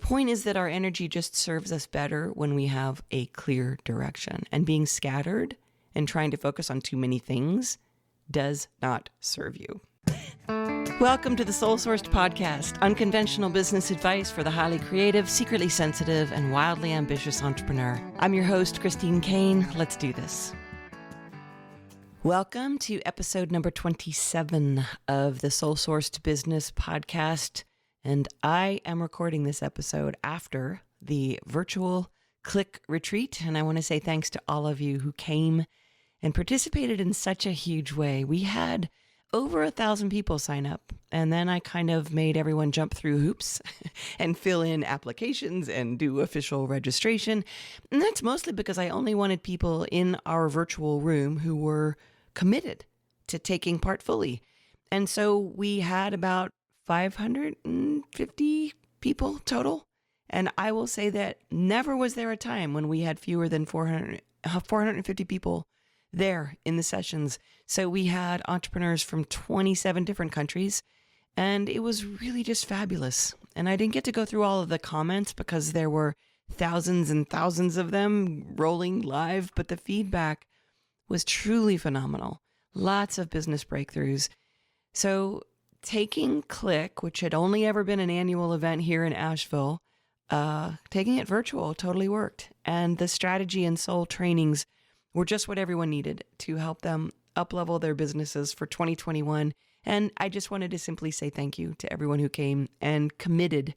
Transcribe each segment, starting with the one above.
point is that our energy just serves us better when we have a clear direction. And being scattered and trying to focus on too many things does not serve you. Welcome to the Soul Sourced Podcast, unconventional business advice for the highly creative, secretly sensitive, and wildly ambitious entrepreneur. I'm your host, Christine Kane. Let's do this. Welcome to episode number 27 of the Soul Sourced Business Podcast. And I am recording this episode after the virtual Click retreat. And I want to say thanks to all of you who came and participated in such a huge way. We had over 1,000 people sign up. And then I kind of made everyone jump through hoops and fill in applications and do official registration. And that's mostly because I only wanted people in our virtual room who were committed to taking part fully. And so we had about 550 people total. And I will say that never was there a time when we had fewer than 450 people there in the sessions. So we had entrepreneurs from 27 different countries, and it was really just fabulous. And I didn't get to go through all of the comments because there were thousands and thousands of them rolling live, but the feedback was truly phenomenal. Lots of business breakthroughs. So taking Click, which had only ever been an annual event here in Asheville, taking it virtual totally worked. And the strategy and soul trainings were just what everyone needed to help them up-level their businesses for 2021. And I just wanted to simply say thank you to everyone who came and committed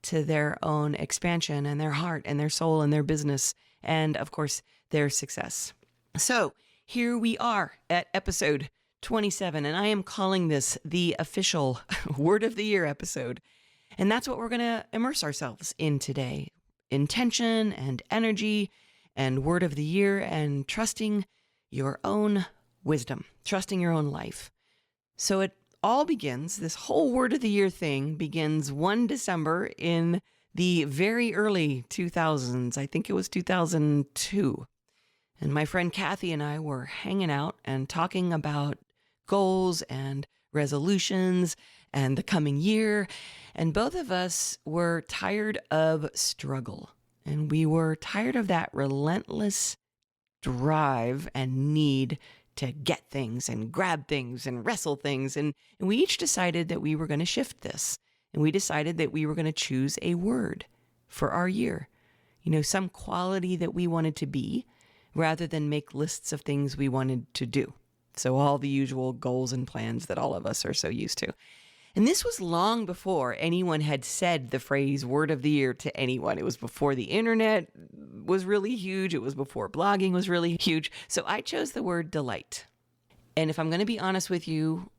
to their own expansion and their heart and their soul and their business and, of course, their success. So here we are at episode 27, and I am calling this the official Word of the Year episode. And that's what we're going to immerse ourselves in today. Intention and energy and Word of the Year and trusting your own wisdom, trusting your own life. So it all begins, this whole Word of the Year thing begins 1 December in the very early 2000s. I think it was 2002. And my friend Kathy and I were hanging out and talking about goals and resolutions and the coming year. And both of us were tired of struggle. And we were tired of that relentless drive and need to get things and grab things and wrestle things. And we each decided that we were going to shift this. And we decided that we were going to choose a word for our year. You know, some quality that we wanted to be rather than make lists of things we wanted to do. So all the usual goals and plans that all of us are so used to. And this was long before anyone had said the phrase Word of the Year to anyone. It was before the internet was really huge. It was before blogging was really huge. So I chose the word delight. And if I'm going to be honest with you,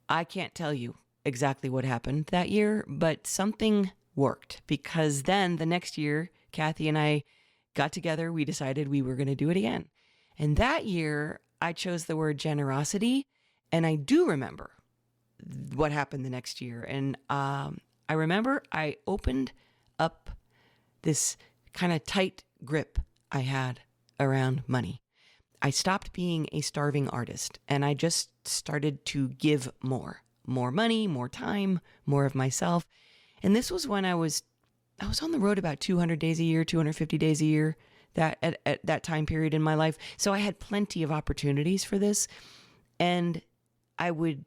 I can't tell you exactly what happened that year, but something worked because then the next year, Kathy and I got together. We decided we were going to do it again. And that year I chose the word generosity. And I do remember what happened the next year. And I remember I opened up this kind of tight grip I had around money. I stopped being a starving artist and I just started to give more money, more time, more of myself. And this was when I was on the road about 200 days a year, 250 days a year, that at that time period in my life. So I had plenty of opportunities for this. And I would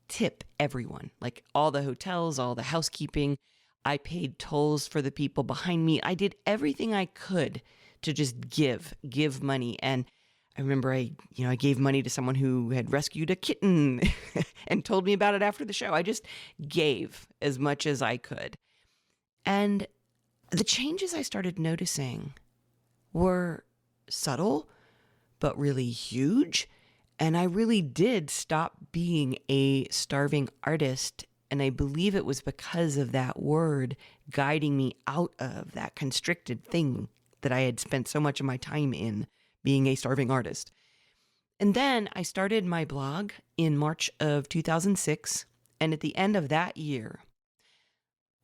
tip everyone, like all the hotels, all the housekeeping. I paid tolls for the people behind me. I did everything I could to just give money. And I remember I gave money to someone who had rescued a kitten and told me about it after the show. I just gave as much as I could. And the changes I started noticing were subtle, but really huge. And I really did stop being a starving artist. And I believe it was because of that word guiding me out of that constricted thing that I had spent so much of my time in, being a starving artist. And then I started my blog in March of 2006. And at the end of that year,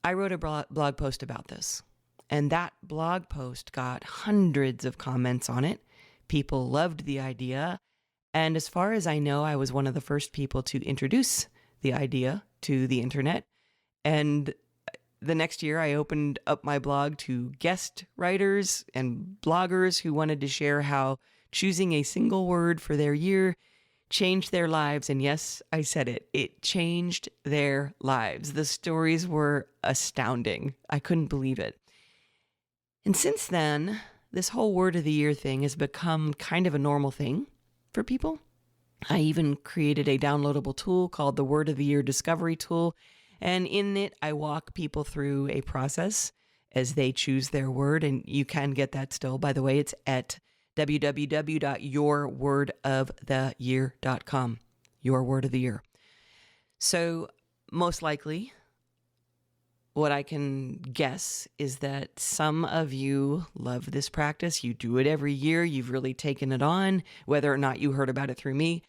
I wrote a blog post about this. And that blog post got hundreds of comments on it. People loved the idea. And as far as I know, I was one of the first people to introduce the idea to the internet. And the next year, I opened up my blog to guest writers and bloggers who wanted to share how choosing a single word for their year changed their lives. And yes, I said it. It changed their lives. The stories were astounding. I couldn't believe it. And since then, this whole word of the year thing has become kind of a normal thing for people. I even created a downloadable tool called the Word of the Year Discovery Tool. And in it, I walk people through a process as they choose their word. And you can get that still. By the way, it's at www.yourwordoftheyear.com. Your word of the year. So most likely, what I can guess is that some of you love this practice. You do it every year. You've really taken it on, whether or not you heard about it through me.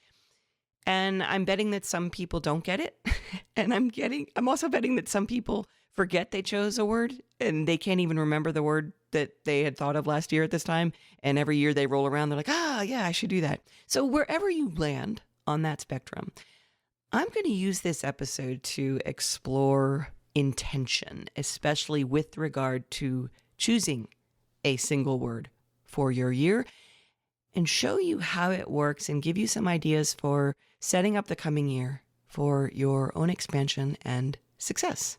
And I'm betting that some people don't get it. And I'm also betting that some people forget they chose a word and they can't even remember the word that they had thought of last year at this time. And every year they roll around, they're like, yeah, I should do that. So wherever you land on that spectrum, I'm going to use this episode to explore intention, especially with regard to choosing a single word for your year, and show you how it works and give you some ideas for setting up the coming year for your own expansion and success.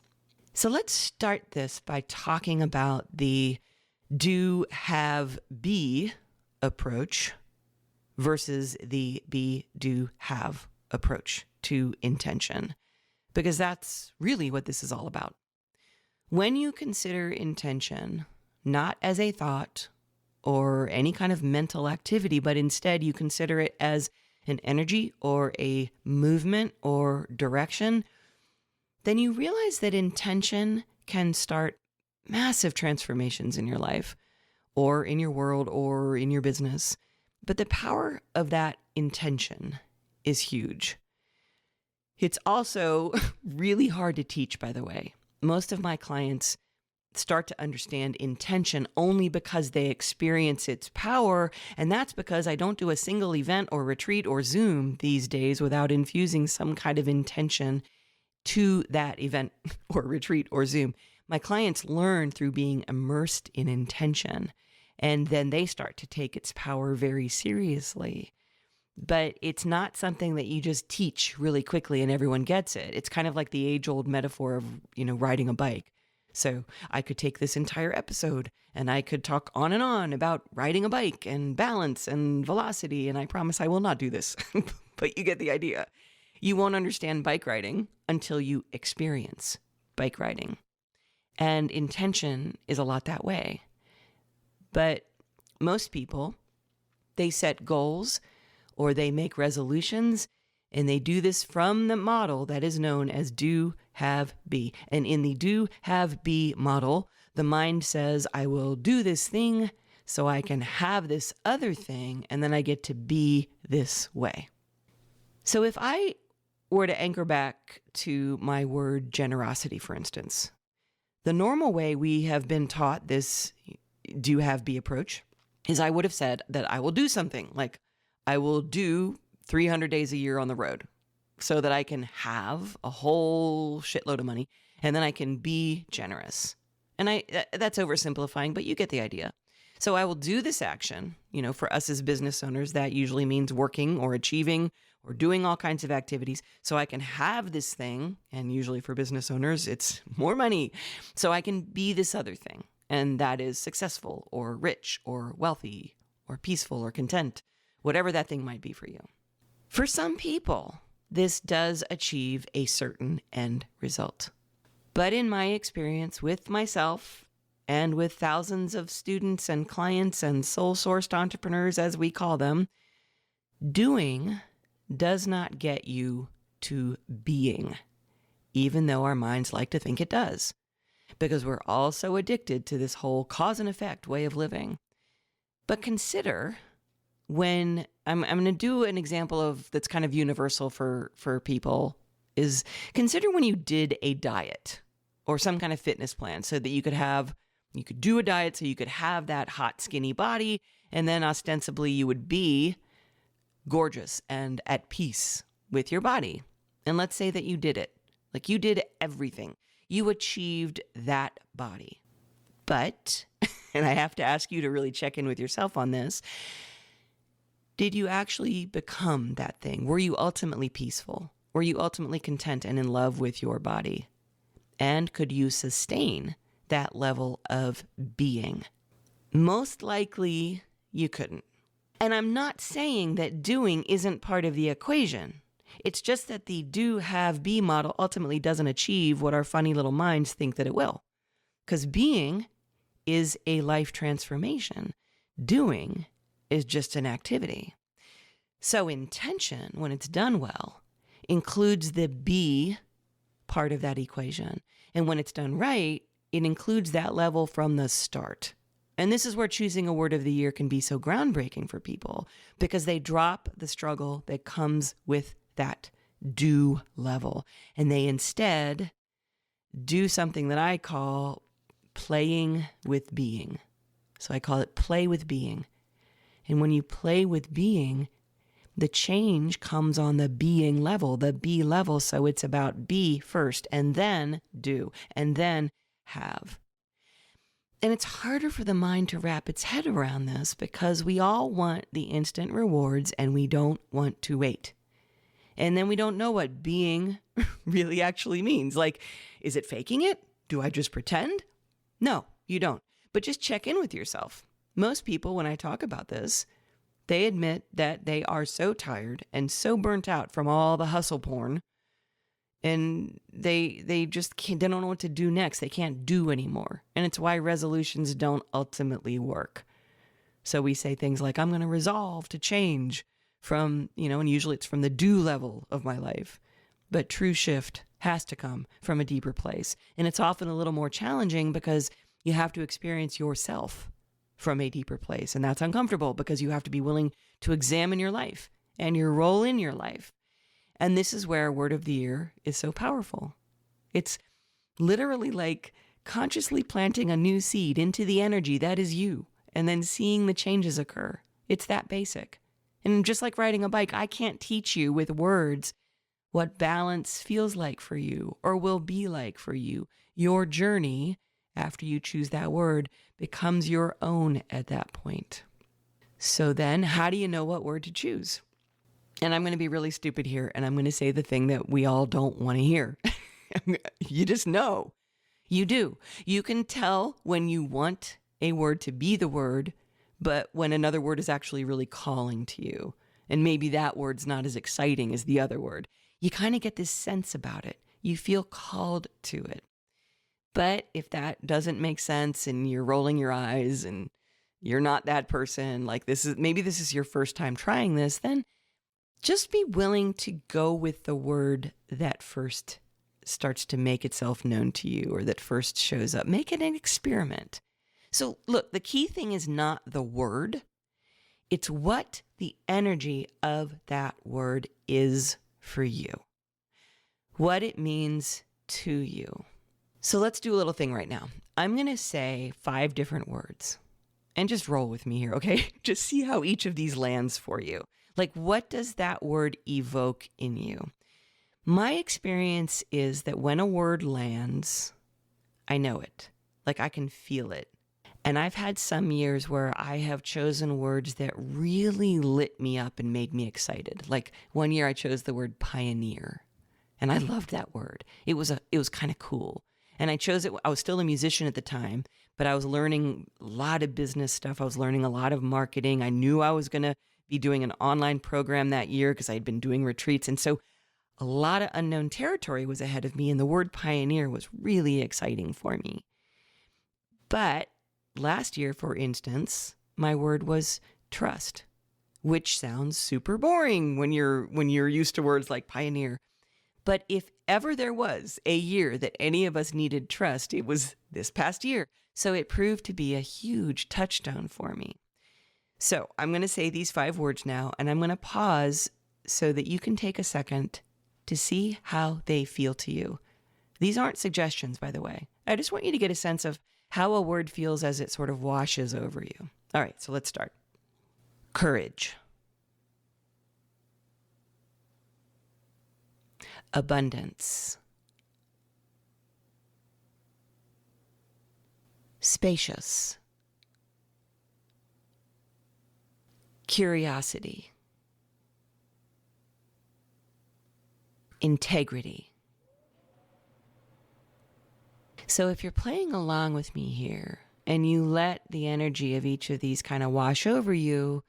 So let's start this by talking about the do, have, be approach versus the be, do, have approach to intention, because that's really what this is all about. When you consider intention not as a thought or any kind of mental activity, but instead you consider it as an energy or a movement or direction, then you realize that intention can start massive transformations in your life or in your world or in your business. But the power of that intention is huge. It's also really hard to teach, by the way. Most of my clients start to understand intention only because they experience its power. And that's because I don't do a single event or retreat or Zoom these days without infusing some kind of intention to that event or retreat or Zoom. My clients learn through being immersed in intention, and then they start to take its power very seriously. But it's not something that you just teach really quickly and everyone gets it. It's kind of like the age-old metaphor of, riding a bike. So I could take this entire episode and I could talk on and on about riding a bike and balance and velocity, and I promise I will not do this, but you get the idea. You won't understand bike riding until you experience bike riding. And intention is a lot that way. But most people, they set goals or they make resolutions, and they do this from the model that is known as do, have, be. And in the do, have, be model, the mind says, I will do this thing so I can have this other thing, and then I get to be this way. So if I were to anchor back to my word generosity, for instance, the normal way we have been taught this do, have, be approach is I would have said that I will do something, like I will do 300 days a year on the road so that I can have a whole shitload of money, and then I can be generous. And that's oversimplifying, but you get the idea. So I will do this action. For us as business owners, that usually means working or achieving or doing all kinds of activities so I can have this thing. And usually for business owners, it's more money. So I can be this other thing. And that is successful or rich or wealthy or peaceful or content, whatever that thing might be for you. For some people, this does achieve a certain end result. But in my experience with myself and with thousands of students and clients and soul-sourced entrepreneurs, as we call them, doing does not get you to being, even though our minds like to think it does, because we're all so addicted to this whole cause and effect way of living. But consider when I'm going to do an example of that's kind of universal for people is consider when you did a diet or some kind of fitness plan so that you could do a diet so you could have that hot, skinny body, and then ostensibly you would be gorgeous and at peace with your body. And let's say that you did it. Like you did everything. you achieved that body. But, and I have to ask you to really check in with yourself on this, did you actually become that thing? Were you ultimately peaceful? Were you ultimately content and in love with your body? And could you sustain that level of being? Most likely you couldn't. And I'm not saying that doing isn't part of the equation. It's just that the do, have, be model ultimately doesn't achieve what our funny little minds think that it will. Because being is a life transformation. Doing is just an activity. So intention, when it's done well, includes the be part of that equation. And when it's done right, it includes that level from the start. And this is where choosing a word of the year can be so groundbreaking for people, because they drop the struggle that comes with that do level. And they instead do something that I call playing with being. So I call it play with being. And when you play with being, the change comes on the being level, the be level. So it's about be first, and then do, and then have. And it's harder for the mind to wrap its head around this because we all want the instant rewards and we don't want to wait. And then we don't know what being really actually means. Like, is it faking it? Do I just pretend? No, you don't. But just check in with yourself. Most people, when I talk about this, they admit that they are so tired and so burnt out from all the hustle porn, and they just can't, they don't know what to do next. They can't do anymore. And it's why resolutions don't ultimately work. So we say things like, I'm going to resolve to change from, and usually it's from the do level of my life. But true shift has to come from a deeper place. And it's often a little more challenging because you have to experience yourself from a deeper place. And that's uncomfortable because you have to be willing to examine your life and your role in your life. And this is where Word of the Year is so powerful. It's literally like consciously planting a new seed into the energy that is you, and then seeing the changes occur. It's that basic. And just like riding a bike, I can't teach you with words what balance feels like for you or will be like for you. Your journey, after you choose that word, becomes your own at that point. So then, how do you know what word to choose? And I'm going to be really stupid here, and I'm going to say the thing that we all don't want to hear. You just know. You do. You can tell when you want a word to be the word, but when another word is actually really calling to you. And maybe that word's not as exciting as the other word. You kind of get this sense about it. You feel called to it. But if that doesn't make sense and you're rolling your eyes and you're not that person, like maybe this is your first time trying this, then just be willing to go with the word that first starts to make itself known to you or that first shows up. Make it an experiment. So look, the key thing is not the word. It's what the energy of that word is for you, what it means to you. So let's do a little thing right now. I'm going to say 5 different words and just roll with me here, okay? Just see how each of these lands for you. Like, what does that word evoke in you? My experience is that when a word lands, I know it. Like, I can feel it. And I've had some years where I have chosen words that really lit me up and made me excited. Like one year I chose the word pioneer, and I loved that word. It was kind of cool. And I chose it. I was still a musician at the time, but I was learning a lot of business stuff. I was learning a lot of marketing. I knew I was going to be doing an online program that year because I had been doing retreats. And so a lot of unknown territory was ahead of me. And the word pioneer was really exciting for me. But last year, for instance, my word was trust, which sounds super boring when you're used to words like pioneer. But if ever there was a year that any of us needed trust, it was this past year. So it proved to be a huge touchstone for me. So I'm going to say these 5 words now, and I'm going to pause so that you can take a second to see how they feel to you. These aren't suggestions, by the way. I just want you to get a sense of how a word feels as it sort of washes over you. All right, so let's start. Courage. Abundance. spacious, curiosity, integrity. So if you're playing along with me here and you let the energy of each of these kind of wash over you,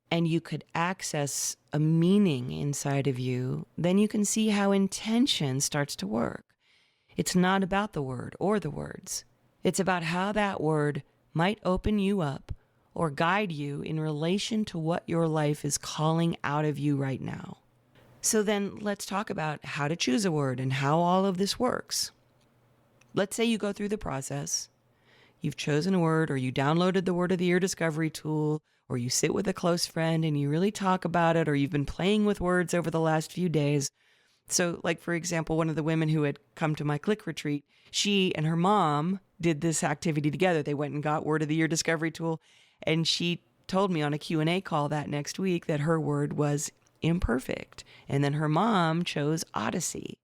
and you could access a meaning inside of you, then you can see how intention starts to work. It's not about the word or the words. It's about how that word might open you up or guide you in relation to what your life is calling out of you right now. So then let's talk about how to choose a word and how all of this works. Let's say you go through the process. You've chosen a word, or you downloaded the Word of the Year discovery tool, or you sit with a close friend and you really talk about it, or you've been playing with words over the last few days. So like, for example, one of the women who had come to my click retreat, she and her mom did this activity together. They went and got Word of the Year discovery tool, and she told me on a Q&A call that next week that her word was imperfect. And then her mom chose Odyssey.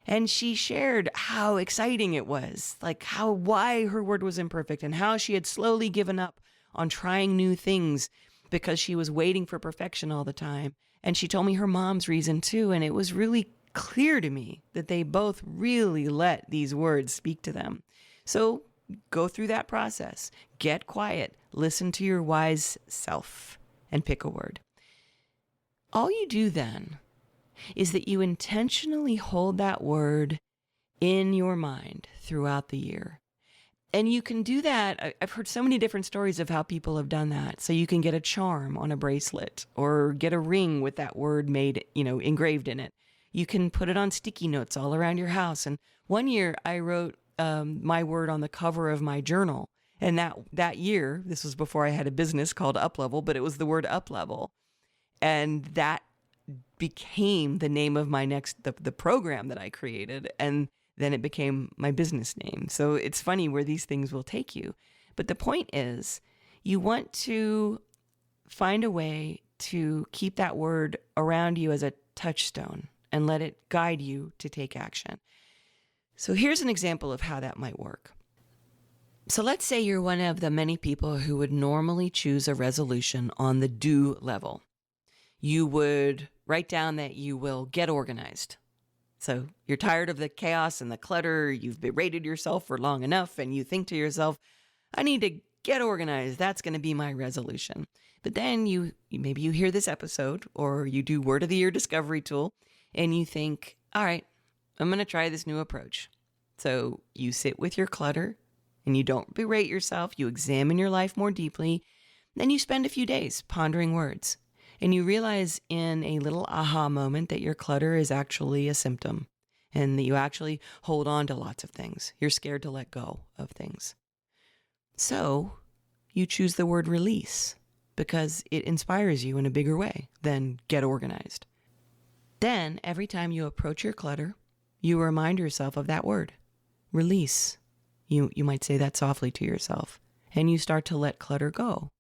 And she shared how exciting it was, like why her word was imperfect and how she had slowly given up on trying new things because she was waiting for perfection all the time. And she told me her mom's reason too. And it was really clear to me that they both really let these words speak to them. So go through that process, get quiet, listen to your wise self, and pick a word. All you do then is that you intentionally hold that word in your mind throughout the year. And you can do that. I've heard so many different stories of how people have done that. So you can get a charm on a bracelet or get a ring with that word made, engraved in it. You can put it on sticky notes all around your house. And one year I wrote my word on the cover of my journal. And that year, this was before I had a business called Up Level, but it was the word Up Level. And that became the name of my the program that I created. And then it became my business name. So it's funny where these things will take you. But the point is, you want to find a way to keep that word around you as a touchstone and let it guide you to take action. So here's an example of how that might work. So let's say you're one of the many people who would normally choose a resolution on the do level. You would write down that you will get organized. So you're tired of the chaos and the clutter. You've berated yourself for long enough, and you think to yourself, I need to get organized. That's going to be my resolution. But then maybe you hear this episode, or you do Word of the Year discovery tool, and you think, all right, I'm going to try this new approach. So you sit with your clutter and you don't berate yourself. You examine your life more deeply. Then you spend a few days pondering words. And you realize in a little aha moment that your clutter is actually a symptom and that you actually hold on to lots of things. You're scared to let go of things. So you choose the word release because it inspires you in a bigger way than get organized. Then every time you approach your clutter, you remind yourself of that word, release. You might say that softly to yourself, and you start to let clutter go.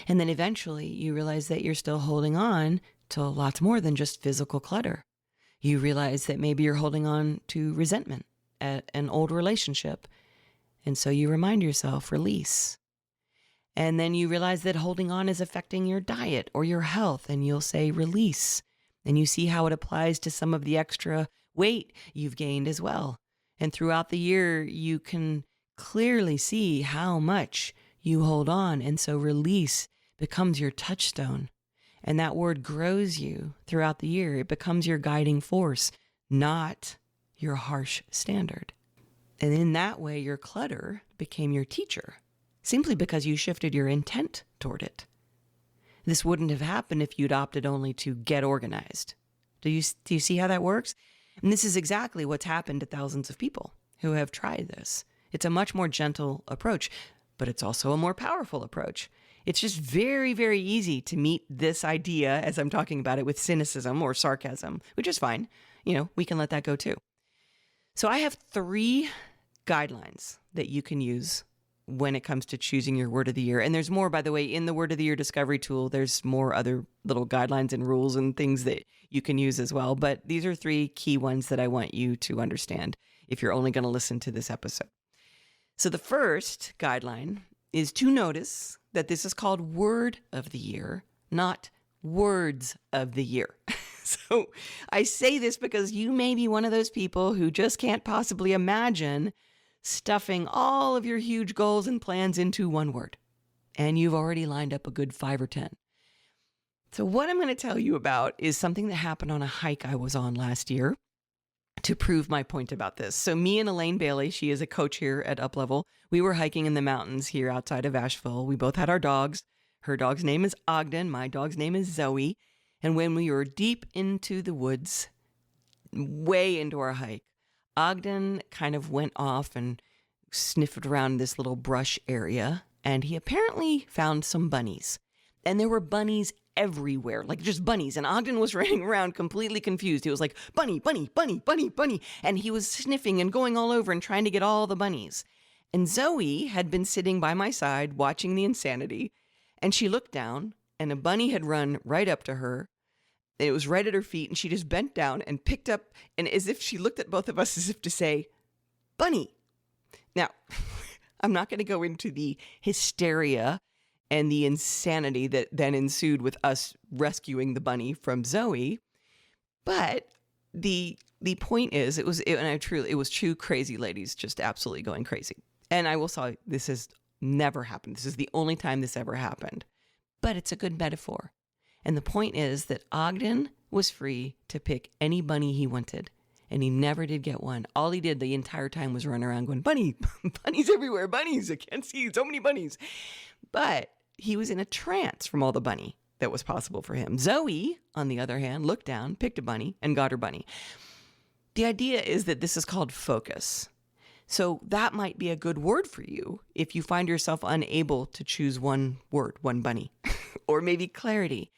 And then eventually you realize that you're still holding on to lots more than just physical clutter. You realize that maybe you're holding on to resentment at an old relationship. And so you remind yourself, release. And then you realize that holding on is affecting your diet or your health, and you'll say release. And you see how it applies to some of the extra weight you've gained as well. And throughout the year, you can clearly see how much you hold on. And so release becomes your touchstone. And that word grows you throughout the year. It becomes your guiding force, not your harsh standard. And in that way, your clutter became your teacher, simply because you shifted your intent toward it. This wouldn't have happened if you'd opted only to get organized. Do you see how that works? And this is exactly what's happened to thousands of people who have tried this. It's a much more gentle approach, but it's also a more powerful approach. It's just very, very easy to meet this idea as I'm talking about it with cynicism or sarcasm, which is fine. We can let that go too. So I have 3 guidelines that you can use when it comes to choosing your word of the year. And there's more, by the way, in the Word of the Year discovery tool. There's more other little guidelines and rules and things that you can use as well. But these are 3 key ones that I want you to understand if you're only going to listen to this episode. So the first guideline is to notice that this is called Word of the Year, not Words of the Year. So I say this because you may be one of those people who just can't possibly imagine stuffing all of your huge goals and plans into one word. And you've already lined up a good 5 or 10. So what I'm going to tell you about is something that happened on a hike I was on last year to prove my point about this. So me and Elaine Bailey, she is a coach here at Up Level, we were hiking in the mountains here outside of Asheville. We both had our dogs. Her dog's name is Ogden. My dog's name is Zoe. And when we were deep into the woods, way into our hike, Ogden kind of went off and sniffed around this little brush area, and he apparently found some bunnies. And there were bunnies everywhere, like just bunnies. And Ogden was running around completely confused. He was like, bunny, bunny, bunny, bunny, bunny. And he was sniffing and going all over and trying to get all the bunnies. And Zoe had been sitting by my side watching the insanity. And she looked down and a bunny had run right up to her. And it was right at her feet. And she just bent down and picked up, and as if she looked at both of us as if to say, bunny. Now, I'm not going to go into the hysteria and the insanity that then ensued with us rescuing the bunny from Zoe. But the point is, it was true crazy ladies just absolutely going crazy. And I will say, this has never happened. This is the only time this ever happened. But it's a good metaphor. And the point is that Ogden was free to pick any bunny he wanted. And he never did get one. All he did the entire time was run around going, bunny, bunnies everywhere, bunnies. I can't see so many bunnies. But he was in a trance from all the bunny that was possible for him. Zoe, on the other hand, looked down, picked a bunny, and got her bunny. The idea is that this is called focus. So that might be a good word for you if you find yourself unable to choose one word, one bunny, or maybe clarity.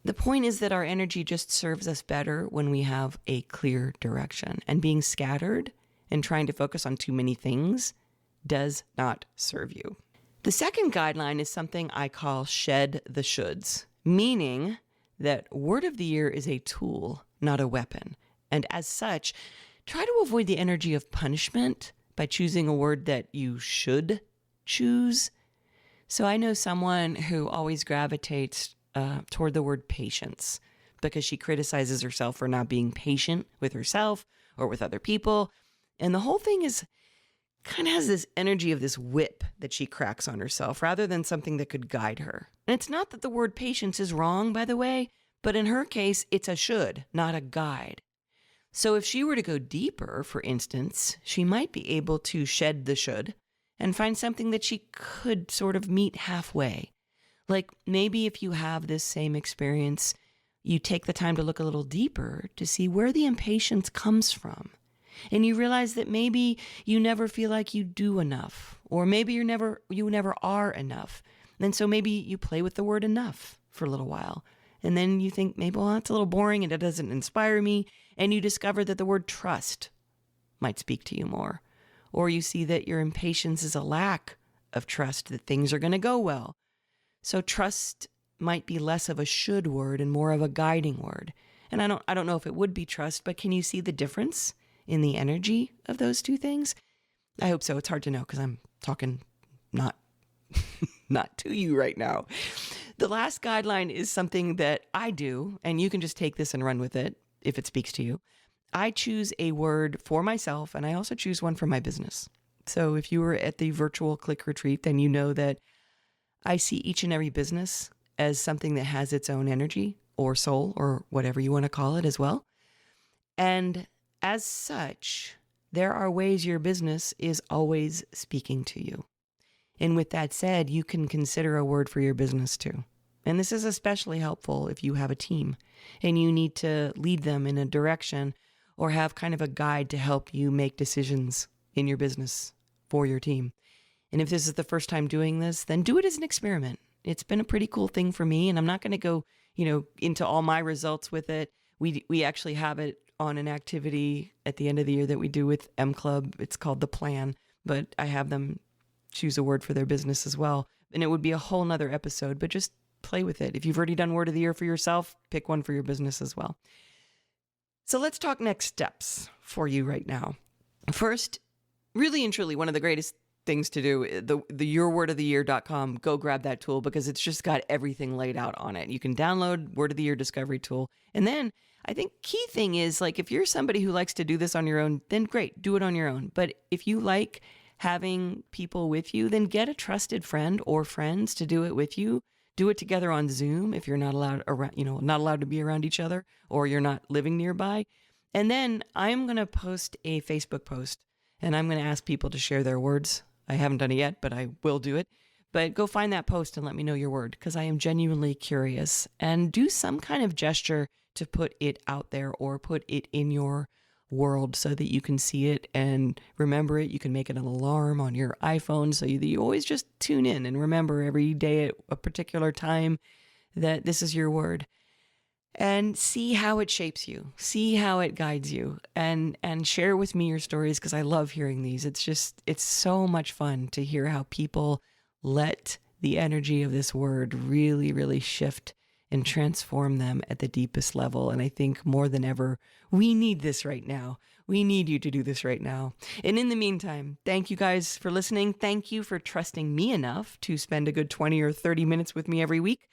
The point is that our energy just serves us better when we have a clear direction, and being scattered and trying to focus on too many things does not serve you. The second guideline is something I call shed the shoulds, meaning that Word of the Year is a tool, not a weapon. And as such, try to avoid the energy of punishment by choosing a word that you should choose. So I know someone who always gravitates toward the word patience because she criticizes herself for not being patient with herself or with other people. And the whole thing is kind of has this energy of this whip that she cracks on herself rather than something that could guide her. And it's not that the word patience is wrong, by the way, but in her case, it's a should, not a guide. So if she were to go deeper, for instance, she might be able to shed the should and find something that she could sort of meet halfway. Like maybe if you have this same experience, you take the time to look a little deeper to see where the impatience comes from. And you realize that maybe you never feel like you do enough, or maybe you never are enough. And so maybe you play with the word enough for a little while. And then you think maybe, well, that's a little boring and it doesn't inspire me. And you discover that the word trust might speak to you more. Or you see that your impatience is a lack of trust that things are going to go well. So trust might be less of a should word and more of a guiding word. And I don't know if it would be trust, but can you see the difference in the energy of those two things? I hope so. It's hard to know because I'm talking not to you right now. The last guideline is something that I do, and you can just take this and run with it if it speaks to you. I choose a word for myself, and I also choose one for my business. So if you were at the virtual Click Retreat, then you know that I see each and every business as something that has its own energy or soul or whatever you want to call it as well. And as such, there are ways your business is always speaking to you. And with that said, you can consider a word for your business too. And this is especially helpful if you have a team and you need to lead them in a direction or have kind of a guide to help you make decisions in your business for your team. And if this is the first time doing this, then do it as an experiment. It's been a pretty cool thing for me, and I'm not going to go, into all my results with it. We actually have it on an activity at the end of the year that we do with M Club. It's called The Plan, but I have them choose a word for their business as well. And it would be a whole nother episode, but just play with it. If you've already done Word of the Year for yourself, pick one for your business as well. So let's talk next steps for you right now. First, really and truly, one of the greatest things to do. The yourwordoftheyear.com, go grab that tool because it's just got everything laid out on it. You can download Word of the Year Discovery Tool. And then I think key thing is, like, if you're somebody who likes to do this on your own, then great, do it on your own. But if you like having people with you, then get a trusted friend or friends to do it with you. Do it together on Zoom if you're not allowed around, not allowed to be around each other, or you're not living nearby. And then I'm going to post a Facebook post, and I'm going to ask people to share their words. I haven't done it yet, but I will do it. But go find that post and let me know your word, because I am genuinely curious. And do some kind of gesture to put it out there or put it in your world so that you can see it and remember it. You can make it an alarm on your iPhone so that you always just tune in and remember every day at a particular time that this is your word. And see how it shapes you, see how it guides you, and share with me your stories, because I love hearing these. It's so much fun to hear how people let the energy of this word really, really shift and transform them at the deepest level. And I think more than ever, we need this right now. We need you to do this right now. And in the meantime, thank you guys for listening. Thank you for trusting me enough to spend a good 20 or 30 minutes with me every week.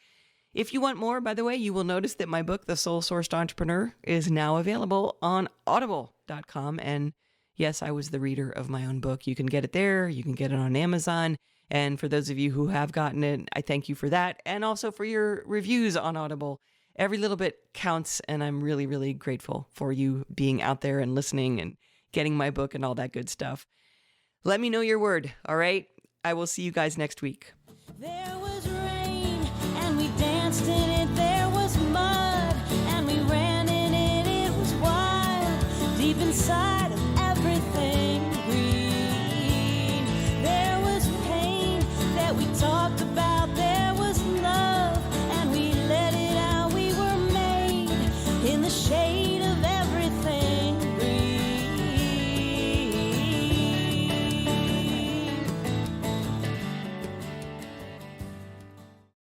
If you want more, by the way, you will notice that my book, The Soul-Sourced Entrepreneur, is now available on audible.com. And yes, I was the reader of my own book. You can get it there. You can get it on Amazon. And for those of you who have gotten it, I thank you for that. And also for your reviews on Audible. Every little bit counts. And I'm really, really grateful for you being out there and listening and getting my book and all that good stuff. Let me know your word. All right. I will see you guys next week. There was rain and we danced in it. There was mud and we ran in it. It was wild deep inside.